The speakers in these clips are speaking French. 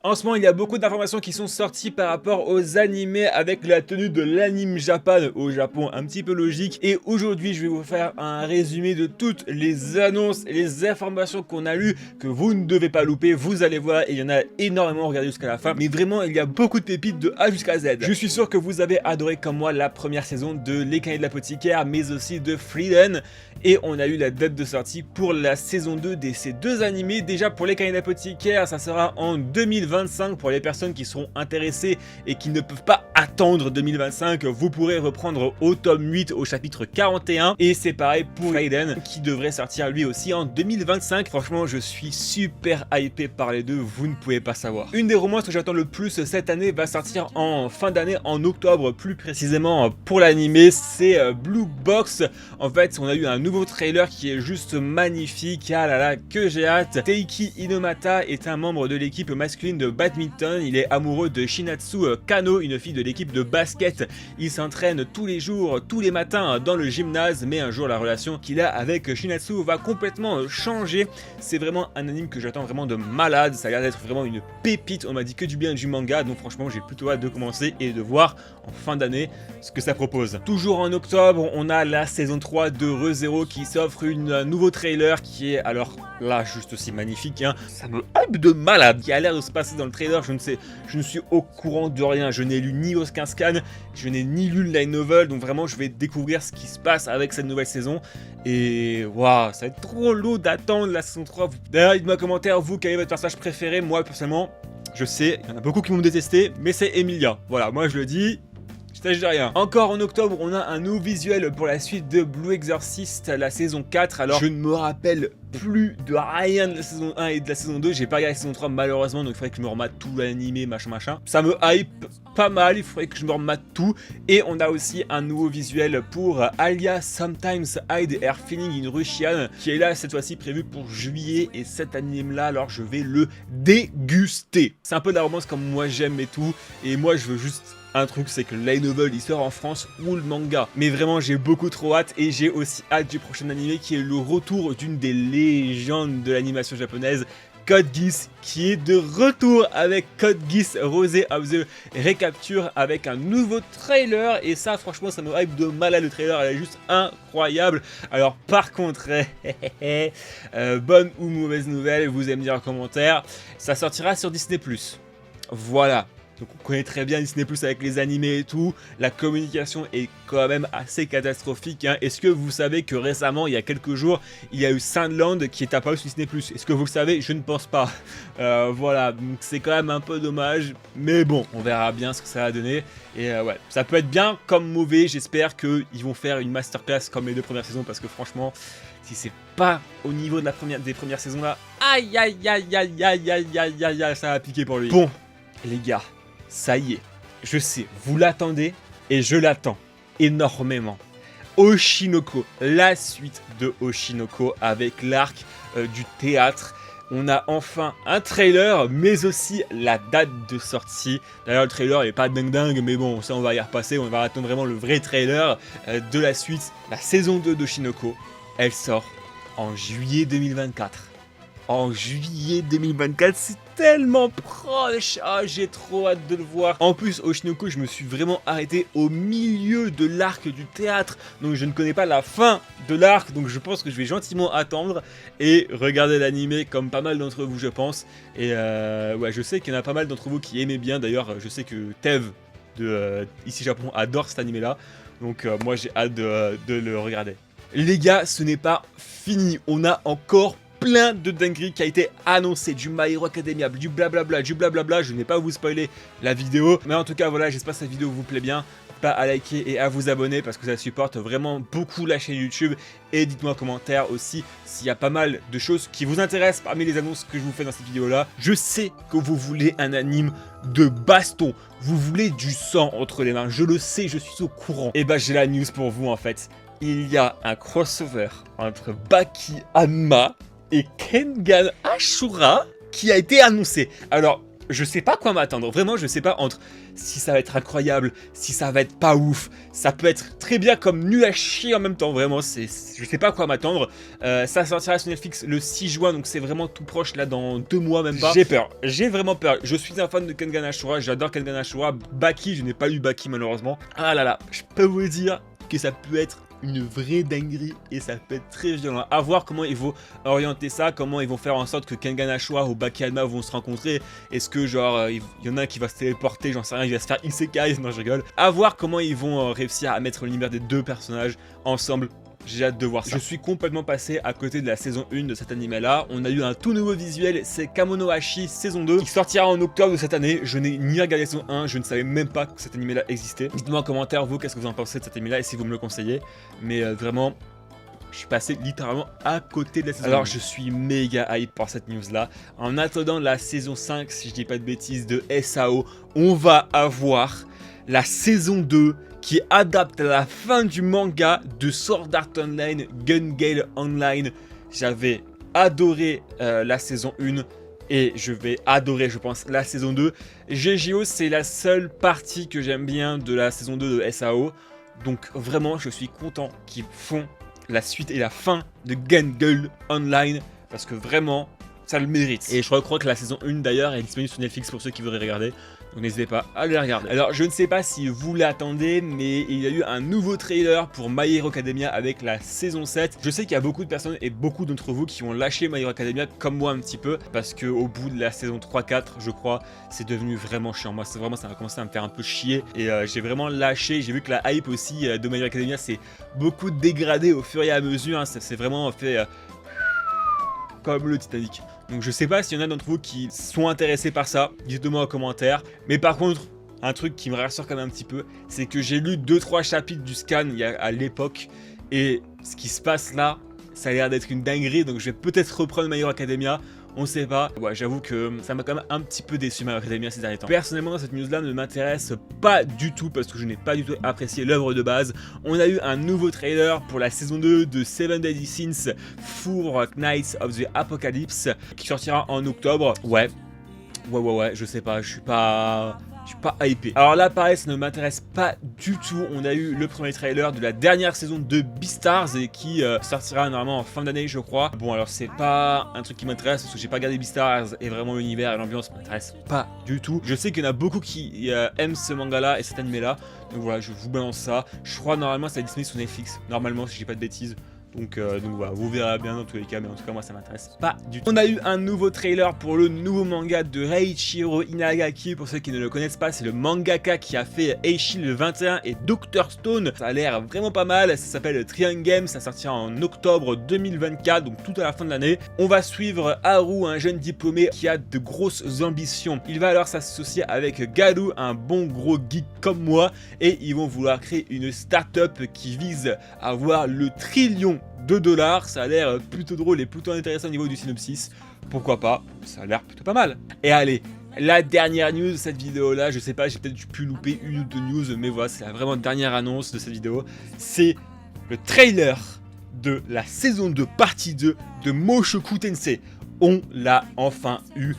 En ce moment, il y a beaucoup d'informations qui sont sorties par rapport aux animés avec la tenue de l'Anime Japan au Japon, un petit peu logique. Et aujourd'hui, je vais vous faire un résumé de toutes les annonces et les informations qu'on a lues, que vous ne devez pas louper. Vous allez voir, et il y en a énormément, regardez jusqu'à la fin. Mais vraiment, il y a beaucoup de pépites de A jusqu'à Z. Je suis sûr que vous avez adoré comme moi la première saison de Les Cahiers de l'Apothicaire, mais aussi de Frieren. Et on a eu la date de sortie pour la saison 2 de ces deux animés. Déjà pour Les Cahiers de l'Apothicaire, ça sera en 2025 pour les personnes qui seront intéressées et qui ne peuvent pas attendre 2025. Vous pourrez reprendre au tome 8 au chapitre 41. Et c'est pareil pour Frieren qui devrait sortir lui aussi en 2025. Franchement, je suis super hypé par les deux, vous ne pouvez pas savoir. Une des romances que j'attends le plus cette année va sortir en fin d'année, en octobre plus précisément pour l'animé, c'est Blue Box. En fait, on a eu un nouveau trailer qui est juste magnifique, ah là là, que j'ai hâte. Teiki Inomata est un membre de l'équipe masculine de badminton, il est amoureux de Shinatsu Kano, une fille de l'équipe de basket. Il s'entraîne tous les jours, tous les matins dans le gymnase, mais un jour la relation qu'il a avec Shinatsu va complètement changer. C'est vraiment un anime que j'attends vraiment de malade, ça a l'air d'être vraiment une pépite, on m'a dit que du bien du manga, donc franchement j'ai plutôt hâte de commencer et de voir en fin d'année ce que ça propose. Toujours en octobre, on a la saison 3 de ReZero qui s'offre un nouveau trailer qui est alors là juste aussi magnifique, hein. Ça me hype de malade, qui a l'air de se passer dans le trailer, je ne suis au courant de rien, je n'ai lu ni Oscar Scan, je n'ai ni lu le light novel, donc vraiment je vais découvrir ce qui se passe avec cette nouvelle saison, et waouh, ça va être trop lourd d'attendre la saison 3. D'ailleurs, dites-moi en commentaire, vous, quel est votre personnage préféré. Moi personnellement, je sais, il y en a beaucoup qui vont me détester, mais c'est Emilia, voilà, moi je le dis. Je tâche de rien. Encore en octobre, on a un nouveau visuel pour la suite de Blue Exorcist, la saison 4. Alors, je ne me rappelle plus de rien de la saison 1 et de la saison 2. J'ai pas regardé la saison 3 malheureusement, donc il faudrait que je me remate tout l'animé, machin. Ça me hype pas mal, il faudrait que je me remate tout. Et on a aussi un nouveau visuel pour Alia Sometimes Hide Her Feeling in Russian, qui est là cette fois-ci prévu pour juillet. Et cet anime-là, alors je vais le déguster. C'est un peu de la romance comme moi j'aime et tout. Et moi, je veux juste un truc, c'est que le light novel il sort en France ou le manga. Mais vraiment j'ai beaucoup trop hâte, et j'ai aussi hâte du prochain animé qui est le retour d'une des légendes de l'animation japonaise, Code Geass, qui est de retour avec Code Geass Rose of the Recapture avec un nouveau trailer, et ça franchement ça me hype de malade. Le trailer elle est juste incroyable. Alors par contre, bonne ou mauvaise nouvelle, vous allez me dire en commentaire, ça sortira sur Disney+. Voilà. Donc on connaît très bien Disney Plus avec les animés et tout, la communication est quand même assez catastrophique, hein. Est-ce que vous savez que récemment, il y a quelques jours, il y a eu Sandland qui est apparu sur Disney Plus? Est-ce que vous le savez? Je ne pense pas. Voilà, donc c'est quand même un peu dommage, mais bon, on verra bien ce que ça va donner. Et ouais, ça peut être bien comme mauvais, j'espère qu'ils vont faire une masterclass comme les deux premières saisons, parce que franchement, si c'est pas au niveau de des premières saisons là, aïe, ça va piquer pour lui. Bon, les gars. Ça y est, je sais, vous l'attendez et je l'attends énormément. Oshinoko, la suite de Oshinoko avec l'arc du théâtre. On a enfin un trailer, mais aussi la date de sortie. D'ailleurs, le trailer n'est pas dingue, mais bon, ça on va y repasser. On va attendre vraiment le vrai trailer de la suite. La saison 2 d'Oshinoko, elle sort en juillet 2024. En juillet 2024, c'est tellement proche. Ah, j'ai trop hâte de le voir. En plus, Oshinoko, je me suis vraiment arrêté au milieu de l'arc du théâtre, donc je ne connais pas la fin de l'arc, donc je pense que je vais gentiment attendre et regarder l'animé comme pas mal d'entre vous, je pense. Et ouais, je sais qu'il y en a pas mal d'entre vous qui aimaient bien. D'ailleurs, je sais que Tev de Ici Japon adore cet animé là, donc moi j'ai hâte de le regarder. Les gars, ce n'est pas fini, on a encore plein de dingueries qui a été annoncé, du My Hero Academia, du blablabla, je ne vais pas vous spoiler la vidéo, mais en tout cas voilà, j'espère que cette vidéo vous plaît bien, pas à liker et à vous abonner parce que ça supporte vraiment beaucoup la chaîne YouTube, et dites-moi en commentaire aussi s'il y a pas mal de choses qui vous intéressent parmi les annonces que je vous fais dans cette vidéo là. Je sais que vous voulez un anime de baston, vous voulez du sang entre les mains, je le sais, je suis au courant, et bah j'ai la news pour vous en fait. Il y a un crossover entre Baki Hanma et Kengan Ashura qui a été annoncé. Alors, je sais pas quoi m'attendre, vraiment je sais pas entre si ça va être incroyable, si ça va être pas ouf, ça peut être très bien comme nul à chier en même temps, vraiment je sais pas quoi m'attendre. Ça sortira sur Netflix le 6 juin, donc c'est vraiment tout proche là, dans 2 mois même pas. J'ai peur, j'ai vraiment peur, je suis un fan de Kengan Ashura, j'adore Kengan Ashura. Baki, je n'ai pas lu Baki malheureusement. Ah là là, je peux vous dire que ça peut être une vraie dinguerie et ça peut être très violent. À voir comment ils vont orienter ça, comment ils vont faire en sorte que Kengan Ashura ou Baki Hanma vont se rencontrer. Est-ce que genre il y en a un qui va se téléporter, j'en sais rien, il va se faire isekai, non je rigole. À voir comment ils vont réussir à mettre l'univers des deux personnages ensemble. J'ai hâte de voir ça. Je suis complètement passé à côté de la saison 1 de cet animé là. On a eu un tout nouveau visuel, c'est Kamonohashi saison 2 qui sortira en octobre de cette année. Je n'ai ni regardé saison 1, je ne savais même pas que cet animé là existait. Dites-moi en commentaire vous qu'est-ce que vous en pensez de cet animé là et si vous me le conseillez. Mais vraiment, je suis passé littéralement à côté de la saison 1. Alors je suis méga hype par cette news là. En attendant la saison 5, si je dis pas de bêtises, de SAO, on va avoir la saison 2 qui adapte la fin du manga de Sword Art Online, Gun Gale Online. J'avais adoré la saison 1 et je vais adorer, je pense, la saison 2. GGO, c'est la seule partie que j'aime bien de la saison 2 de SAO. Donc vraiment, je suis content qu'ils font la suite et la fin de Gun Gale Online parce que vraiment, ça le mérite. Et je crois que la saison 1 d'ailleurs est disponible sur Netflix pour ceux qui voudraient regarder. Donc n'hésitez pas à les regarder. Alors je ne sais pas si vous l'attendez, mais il y a eu un nouveau trailer pour My Hero Academia avec la saison 7. Je sais qu'il y a beaucoup de personnes et beaucoup d'entre vous qui ont lâché My Hero Academia comme moi un petit peu. Parce qu'au bout de la saison 3-4, je crois, c'est devenu vraiment chiant. Moi, c'est vraiment, ça a commencé à me faire un peu chier. Et j'ai vraiment lâché. J'ai vu que la hype aussi de My Hero Academia s'est beaucoup dégradée au fur et à mesure. Hein. Ça s'est vraiment fait comme le Titanic. Donc je sais pas s'il y en a d'entre vous qui sont intéressés par ça, dites-le-moi en commentaire. Mais par contre, un truc qui me rassure quand même un petit peu, c'est que j'ai lu 2-3 chapitres du scan à l'époque. Et ce qui se passe là, ça a l'air d'être une dinguerie. Donc je vais peut-être reprendre My Hero Academia. On sait pas. Ouais, j'avoue que ça m'a quand même un petit peu déçu My Hero Academia ces derniers temps. Personnellement, cette news là ne m'intéresse pas du tout parce que je n'ai pas du tout apprécié l'œuvre de base. On a eu un nouveau trailer pour la saison 2 de Seven Deadly Sins for Knights of the Apocalypse qui sortira en octobre. Ouais, je sais pas, je suis pas hypé. Alors là pareil, ça ne m'intéresse pas du tout. On a eu le premier trailer de la dernière saison de Beastars et qui sortira normalement en fin d'année je crois. Bon alors c'est pas un truc qui m'intéresse parce que j'ai pas regardé Beastars et vraiment l'univers et l'ambiance m'intéresse pas du tout. Je sais qu'il y en a beaucoup qui aiment ce manga là et cet animé là. Donc voilà, je vous balance ça. Je crois normalement ça va être disponible sur Netflix. Normalement si j'ai pas de bêtises. Donc voilà, vous verrez bien dans tous les cas, mais en tout cas moi ça m'intéresse pas du tout. On a eu un nouveau trailer pour le nouveau manga de Reiichiro Inagaki. Pour ceux qui ne le connaissent pas, c'est le mangaka qui a fait Eishi le 21 et Dr Stone. Ça a l'air vraiment pas mal, ça s'appelle Triangle Game, ça sortira en octobre 2024, donc tout à la fin de l'année. On va suivre Haru, un jeune diplômé qui a de grosses ambitions. Il va alors s'associer avec Garu, un bon gros geek comme moi, et ils vont vouloir créer une start-up qui vise à avoir le trillion de dollars. Ça a l'air plutôt drôle et plutôt intéressant au niveau du synopsis. Pourquoi pas, ça a l'air plutôt pas mal. Et allez, la dernière news de cette vidéo là, je sais pas, j'ai peut-être pu louper une ou deux news, mais voilà, c'est la vraiment dernière annonce de cette vidéo. C'est le trailer de la saison 2 partie 2 de Mushoku Tensei. On l'a enfin eu.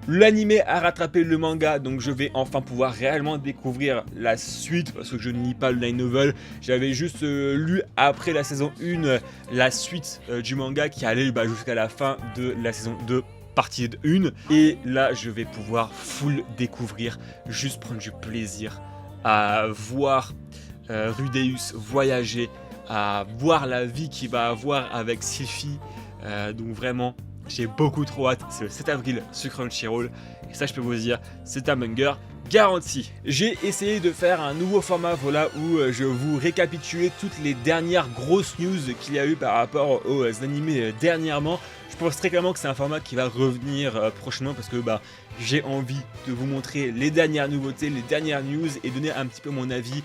L'anime a rattrapé le manga, donc je vais enfin pouvoir réellement découvrir la suite parce que je ne lis pas le light novel. J'avais juste lu après la saison 1 la suite du manga qui allait jusqu'à la fin de la saison 2 partie 1. Et là je vais pouvoir full découvrir, juste prendre du plaisir à voir Rudeus voyager, à voir la vie qu'il va avoir avec Sylphie. Donc vraiment, j'ai beaucoup trop hâte. C'est le 7 avril sur Crunchyroll. Et ça, je peux vous dire, c'est un banger garanti. J'ai essayé de faire un nouveau format, voilà, où je vous récapitulais toutes les dernières grosses news qu'il y a eu par rapport aux animés dernièrement. Je pense très clairement que c'est un format qui va revenir prochainement parce que j'ai envie de vous montrer les dernières nouveautés, les dernières news et donner un petit peu mon avis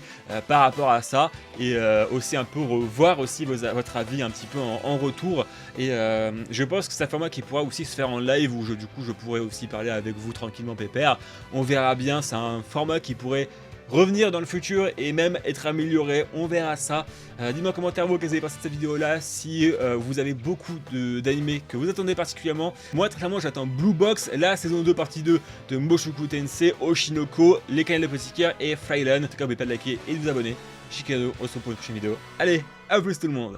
par rapport à ça et aussi un peu revoir aussi votre avis un petit peu en retour. Et je pense que c'est un format qui pourra aussi se faire en live où du coup je pourrais aussi parler avec vous tranquillement pépère. On verra bien, c'est un format qui pourrait revenir dans le futur et même être amélioré, on verra ça. Dites-moi en commentaire vous qu'est-ce que vous avez pensé de cette vidéo là, si vous avez beaucoup d'animés que vous attendez particulièrement. Moi très clairement j'attends Blue Box, la saison 2 partie 2 de Mushoku Tensei, Oshinoko, les canaux d'apothicaire et Fryland. En tout cas n'oubliez pas de liker et de vous abonner. Chicano, on se retrouve pour une prochaine vidéo. Allez, à plus tout le monde.